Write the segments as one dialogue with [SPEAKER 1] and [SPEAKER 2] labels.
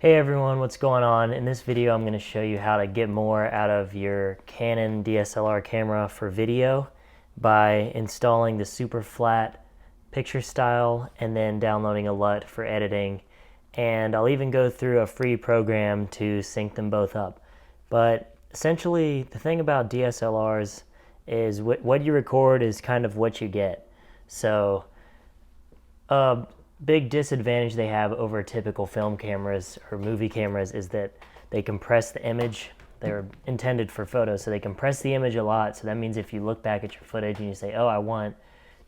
[SPEAKER 1] Hey everyone, what's going on? In this video I'm going to show you how to get more out of your Canon DSLR camera for video by installing the super flat picture style and then downloading a LUT for editing, and I'll even go through a free program to sync them both up. But essentially the thing about DSLRs is what you record is kind of what you get. So big disadvantage they have over typical film cameras or movie cameras is that they compress the image. They're intended for photos, so they compress the image a lot. So that means if you look back at your footage and you say, oh, I want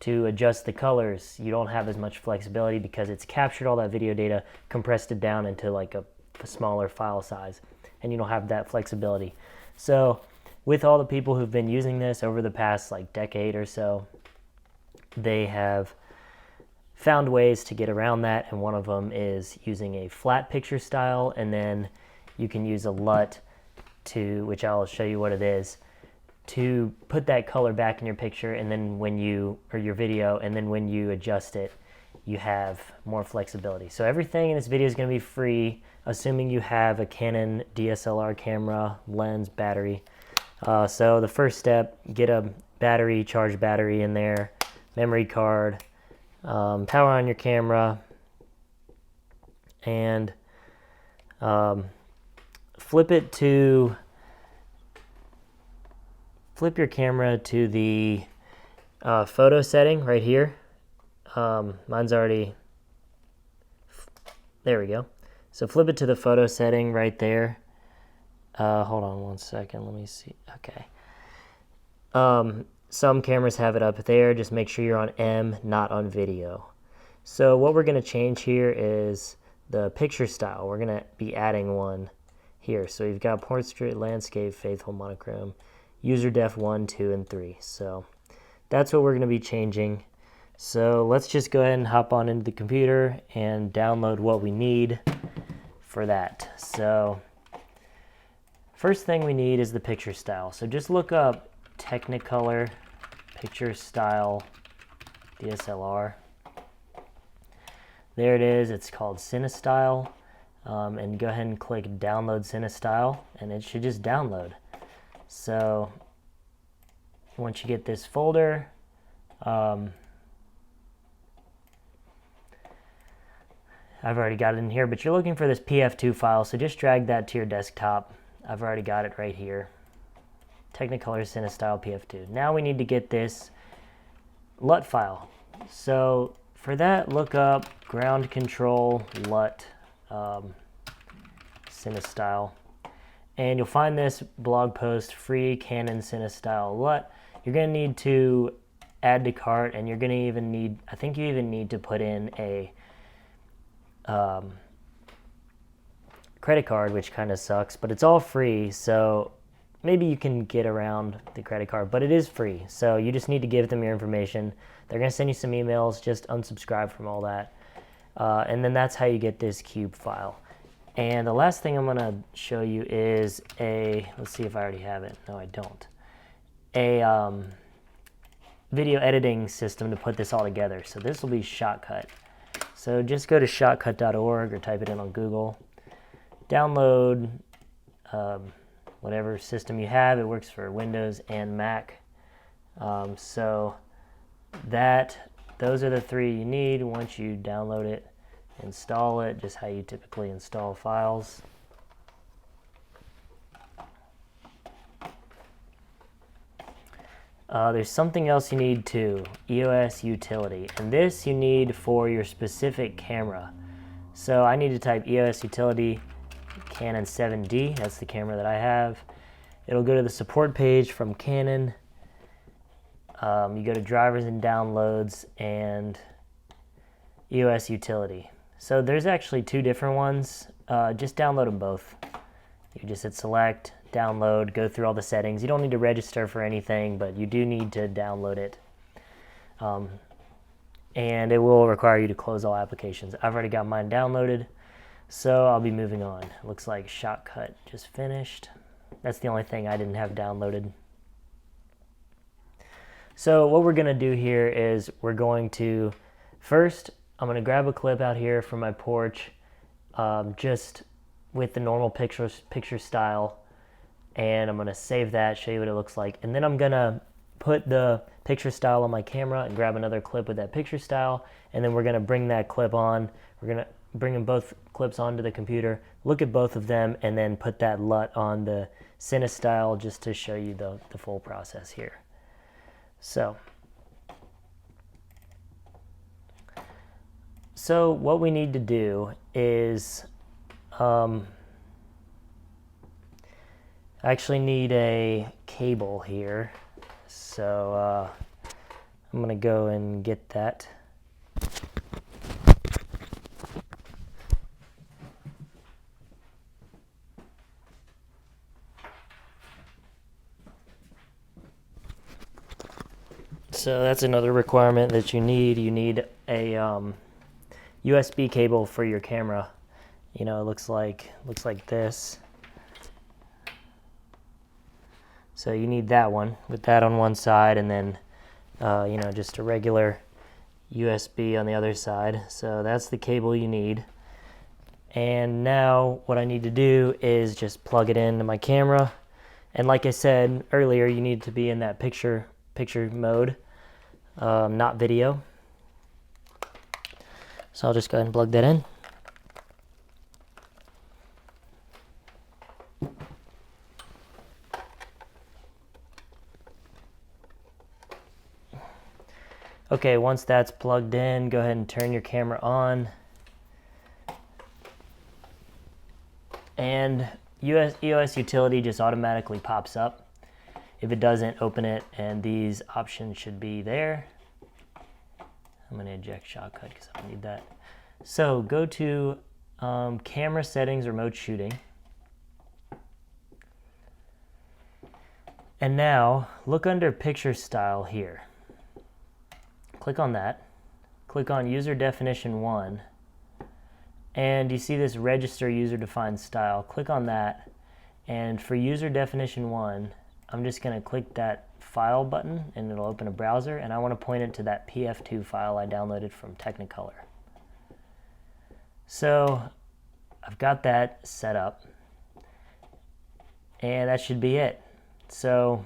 [SPEAKER 1] to adjust the colors, you don't have as much flexibility because it's captured all that video data, compressed it down into like a smaller file size, and you don't have that flexibility. So with all the people who've been using this over the past like decade or so, they have found ways to get around that, and one of them is using a flat picture style, and then you can use a LUT to, which I'll show you what it is, to put that color back in your picture, and then when you, or your video, and then when you adjust it, you have more flexibility. So everything in this video is going to be free, assuming you have a Canon DSLR camera, lens, battery. So the first step, get a battery, charged battery in there, memory card, power on your camera, and flip your camera to the photo setting right here. Mine's already, there we go. So flip it to the photo setting right there. Hold on one second, let me see. Okay. Some cameras have it up there. Just make sure you're on M, not on video. So what we're going to change here is the picture style. We're going to be adding one here. So you've got portrait, landscape, faithful, monochrome, user def 1, 2, and 3. So that's what we're going to be changing. So let's just go ahead and hop on into the computer and download what we need for that. So first thing we need is the picture style. So just look up Technicolor picture style DSLR. There it is. It's called Cinestyle, and go ahead and click download Cinestyle, and it should just download. So once you get this folder, I've already got it in here, but you're looking for this PF2 file, so just drag that to your desktop. I've already got it right here. Technicolor Cinestyle PF2. Now we need to get this LUT file. So for that, look up ground control LUT Cinestyle, and you'll find this blog post, free Canon Cinestyle LUT. You're going to need to add to cart, and you're going to even need, I think you even need to put in a credit card, which kind of sucks, but it's all free, so maybe you can get around the credit card, but it is free. So you just need to give them your information. They're going to send you some emails. Just unsubscribe from all that. And then that's how you get this cube file. And the last thing I'm going to show you is let's see if I already have it. No, I don't. A video editing system to put this all together. So this will be Shotcut. So just go to shotcut.org or type it in on Google. Download whatever system you have. It works for Windows and Mac. So those are the three you need. Once you download it, install it, just how you typically install files. There's something else you need too, EOS utility, and this you need for your specific camera. So I need to type EOS utility Canon 7D, that's the camera that I have. It'll go to the support page from Canon. You go to drivers and downloads and EOS utility. So there's actually two different ones. Just download them both. You just hit select, download, go through all the settings. You don't need to register for anything, but you do need to download it. And it will require you to close all applications. I've already got mine downloaded, so I'll be moving on. It looks like Shotcut just finished. That's the only thing I didn't have downloaded. So what we're going to do here is we're going to, first, I'm going to grab a clip out here from my porch, just with the normal picture style, and I'm going to save that, show you what it looks like, and then I'm going to put the picture style on my camera and grab another clip with that picture style, and then we're going to bring that clip on. We're going to bring them both clips onto the computer, look at both of them, and then put that LUT on the Cinestyle just to show you the full process here. So what we need to do is I actually need a cable here. So I'm going to go and get that. So that's another requirement that you need. You need a USB cable for your camera. You know, it looks like this. So you need that one with that on one side, and then you know, just a regular USB on the other side. So that's the cable you need. And now what I need to do is just plug it into my camera. And like I said earlier, you need to be in that picture mode, not video. So I'll just go ahead and plug that in. Okay, once that's plugged in, go ahead and turn your camera on. And EOS utility just automatically pops up. If it doesn't, open it, and these options should be there. I'm going to eject Shotcut because I don't need that. So go to camera settings, remote shooting. And now look under picture style here. Click on that. Click on user definition 1. And you see this register user defined style. Click on that. And for user definition 1, I'm just going to click that file button and it'll open a browser, and I want to point it to that PF2 file I downloaded from Technicolor. So I've got that set up, and that should be it. So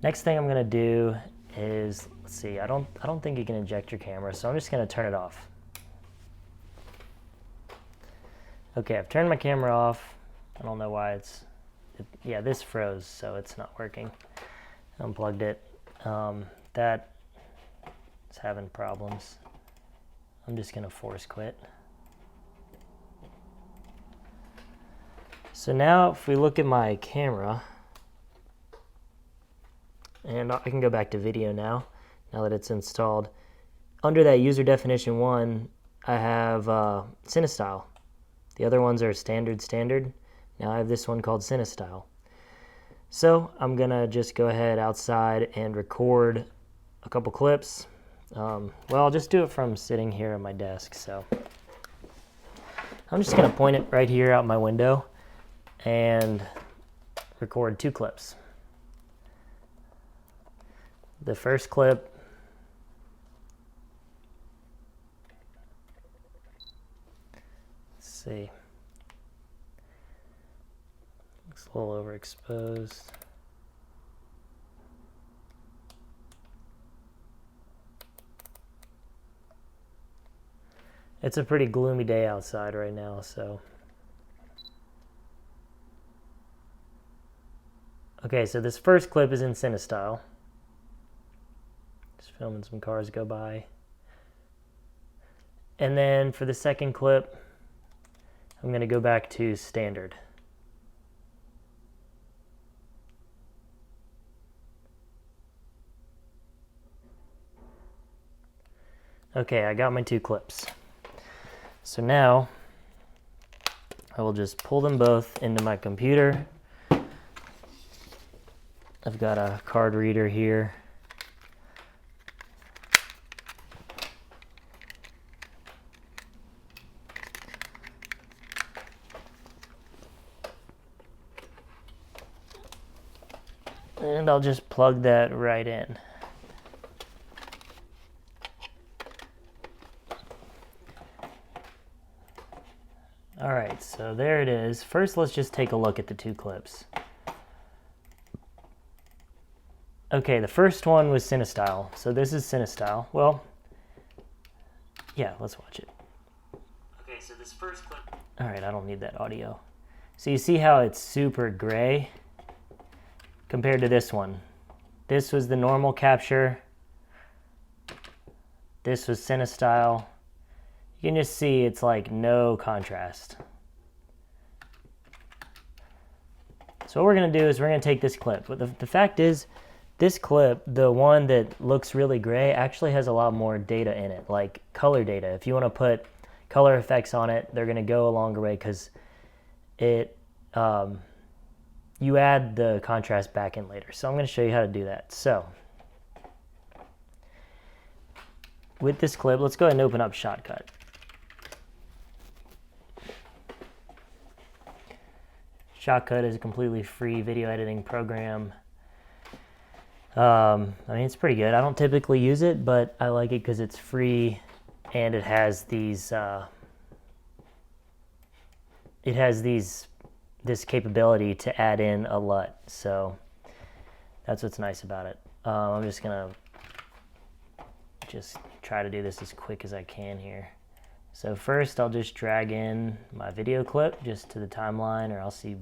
[SPEAKER 1] next thing I'm going to do is, let's see, I don't think you can eject your camera, so I'm just going to turn it off. Okay, I've turned my camera off. I don't know why yeah, this froze, so it's not working. Unplugged it. That is having problems. I'm just going to force quit. So now if we look at my camera, and I can go back to video now that it's installed. Under that user definition 1, I have Cinestyle. The other ones are standard. Now I have this one called Cinestyle. So I'm going to just go ahead outside and record a couple clips. Well, I'll just do it from sitting here at my desk. So I'm just going to point it right here out my window and record 2 clips. The first clip, let's see, looks a little overexposed. It's a pretty gloomy day outside right now, so. Okay, so this first clip is in Cinestyle. Just filming some cars go by. And then for the second clip, I'm going to go back to standard. Okay, I got my 2 clips. So now I will just pull them both into my computer. I've got a card reader here. And I'll just plug that right in. All right, so there it is. First, let's just take a look at the two clips. Okay, the first one was Cinestyle. So this is Cinestyle. Well, yeah, let's watch it. Okay, so this first clip. All right, I don't need that audio. So you see how it's super gray compared to this one. This was the normal capture. This was Cinestyle. You can just see it's like no contrast. So what we're gonna do is we're gonna take this clip. But the fact is, this clip, the one that looks really gray, actually has a lot more data in it, like color data. If you wanna put color effects on it, they're gonna go a longer way because it, you add the contrast back in later. So I'm gonna show you how to do that. So with this clip, let's go ahead and open up Shotcut. Shotcut is a completely free video editing program. I mean, it's pretty good. I don't typically use it, but I like it because it's free and it has these, this capability to add in a LUT. So that's what's nice about it. I'm just gonna try to do this as quick as I can here. So first I'll just drag in my video clip just to the timeline, or I'll see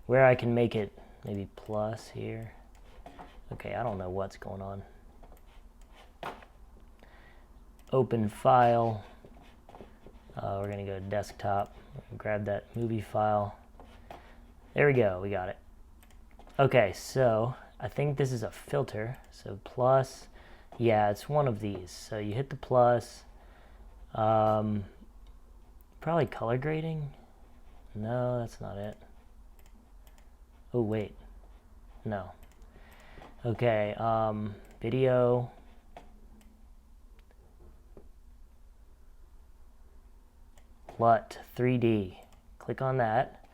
[SPEAKER 1] where I can make it maybe plus here. Okay, I don't know what's going on. Open file. We're gonna go to desktop, grab that movie file. There we go, we got it. Okay, so I think this is a filter. So plus, yeah, it's one of these. So you hit the plus. Probably color grading. No, that's not it. Oh wait, no. Okay, video. LUT 3D. Click on that.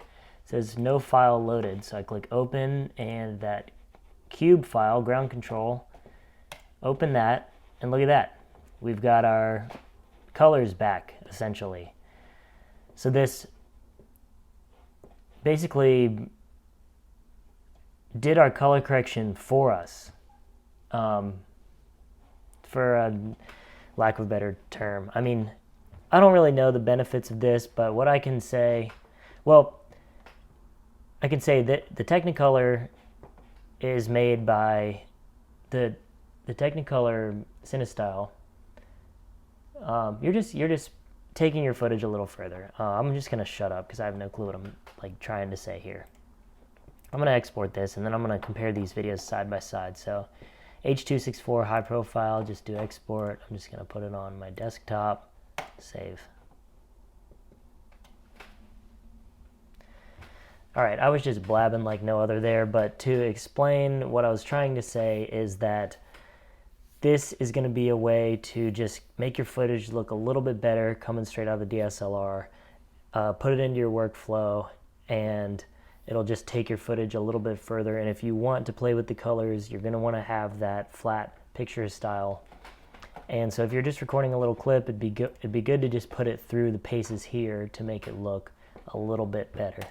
[SPEAKER 1] It says no file loaded. So I click open, and that cube file, ground control, open that, and look at that. We've got our colors back, essentially. So this basically did our color correction for us, for a lack of a better term. I mean, I don't really know the benefits of this, but what I can say, well, I can say that the Technicolor is made by the Technicolor Cinestyle. You're just taking your footage a little further. I'm just gonna shut up because I have no clue what I'm like trying to say here. I'm gonna export this and then I'm gonna compare these videos side by side. So H.264 high profile, just do export. I'm just gonna put it on my desktop, save. All right, I was just blabbing like no other there, but to explain what I was trying to say is that this is going to be a way to just make your footage look a little bit better coming straight out of the DSLR, put it into your workflow, and it'll just take your footage a little bit further. And if you want to play with the colors, you're going to want to have that flat picture style. And so if you're just recording a little clip, it'd be good to just put it through the paces here to make it look a little bit better.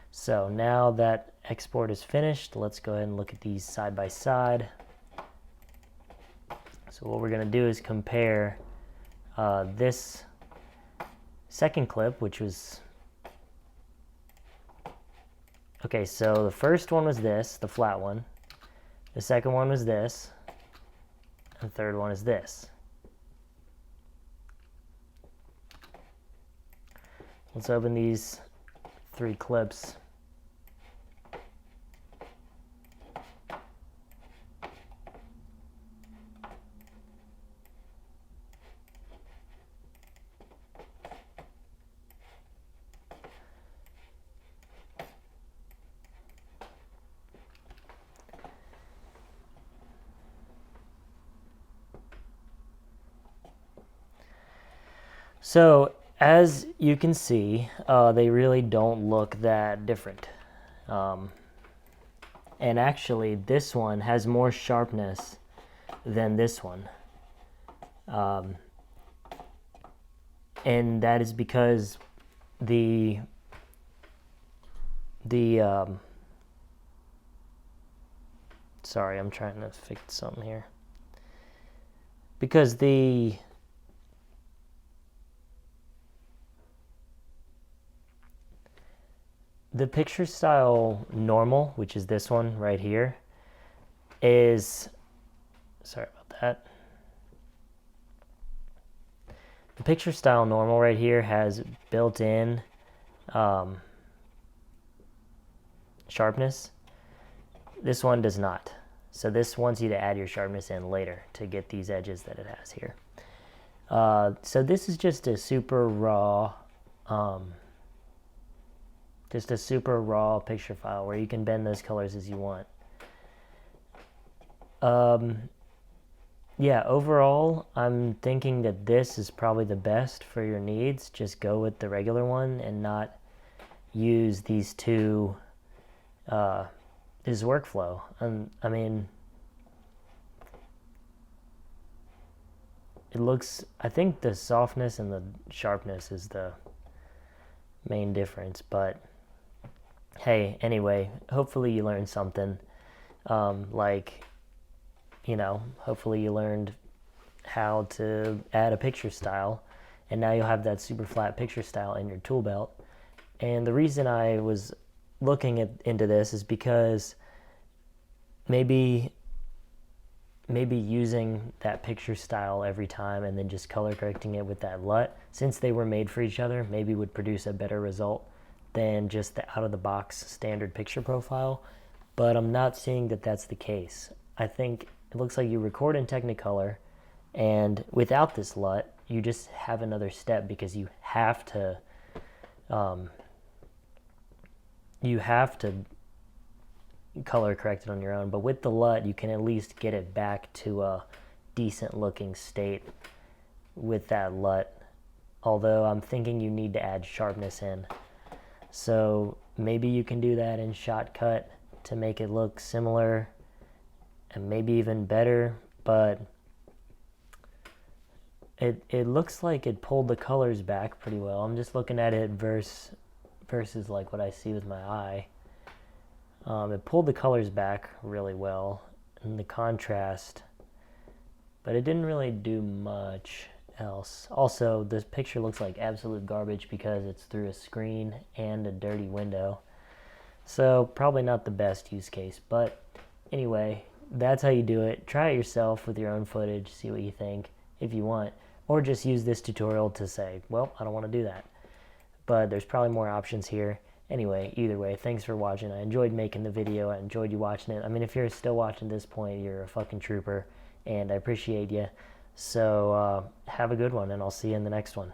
[SPEAKER 1] So now that export is finished, let's go ahead and look at these side by side. So what we're going to do is compare this second clip, which was, okay, so the first one was this, the flat one. The second one was this. And the third one is this. Let's open these 3 clips. So as you can see, they really don't look that different. And actually this one has more sharpness than this one. And that is because the sorry, I'm trying to fix something here. Because the picture style normal, which is this one right here, is, sorry about that. The picture style normal right here has built-in sharpness. This one does not. So this wants you to add your sharpness in later to get these edges that it has here. So this is just a super raw picture file where you can bend those colors as you want. Yeah, overall, I'm thinking that this is probably the best for your needs. Just go with the regular one and not use these two, this workflow. I mean, it looks, I think the softness and the sharpness is the main difference, but hey, anyway, hopefully you learned something. Hopefully you learned how to add a picture style, and now you'll have that super flat picture style in your tool belt. And the reason I was looking into this is because maybe using that picture style every time and then just color correcting it with that LUT, since they were made for each other, maybe would produce a better result than just the out-of-the-box standard picture profile. But I'm not seeing that that's the case. I think it looks like you record in Technicolor, and without this LUT, you just have another step because you have to color correct it on your own. But with the LUT, you can at least get it back to a decent looking state with that LUT. Although I'm thinking you need to add sharpness in. So maybe you can do that in Shotcut to make it look similar and maybe even better, but it looks like it pulled the colors back pretty well. I'm just looking at it versus like what I see with my eye. It pulled the colors back really well and the contrast, but it didn't really do much else. Also, this picture looks like absolute garbage because it's through a screen and a dirty window. So probably not the best use case, but anyway, that's how you do it. Try it yourself with your own footage, see what you think if you want, or just use this tutorial to say, well, I don't want to do that. But there's probably more options here. Anyway, either way, thanks for watching. I enjoyed making the video. I enjoyed you watching it. I mean, if you're still watching this point, you're a fucking trooper, and I appreciate you. So have a good one, and I'll see you in the next one.